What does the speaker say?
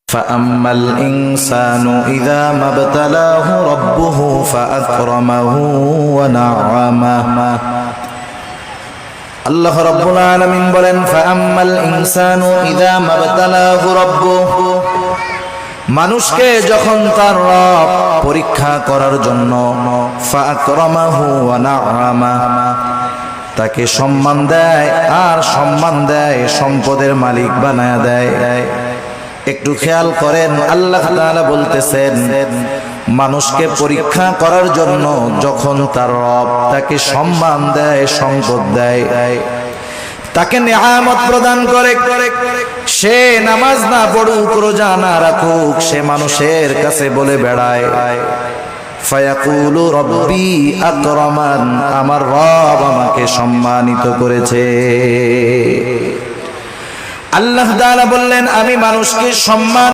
فأما الإنسان إذا ما ابتلاه ربه فأكرمه ونعمه আল্লাহ রাব্বুল আলামিন বলেন ফাআম্মাল ইনসানু ইযা মাবতালাহু রাব্বুহু মানুষকে যখন তার রব পরীক্ষা করার জন্য ফাআকরামাহু ওয়া নাআমা তাকে সম্মান দেয় আর সম্মান দেয় সম্পদের মালিক বানায়া দেয়। একটু খেয়াল করেন, আল্লাহ তাআলা বলতেছেন মানুষকে পরীক্ষা করার জন্য যখন তার রব তাকে সম্মান দেয়, সম্পদ দেয়, তাকে নিয়ামত প্রদান করে, সে নামাজ না পড়ুক, রোজা না রাখুক, সে মানুষের কাছে বলে বেড়ায় ফায়াকুলু রব্বি আকরামান, আমার রব আমাকে সম্মানিত করেছে। আল্লাহ তাআলা বললেন আমি মানুষকে সম্মান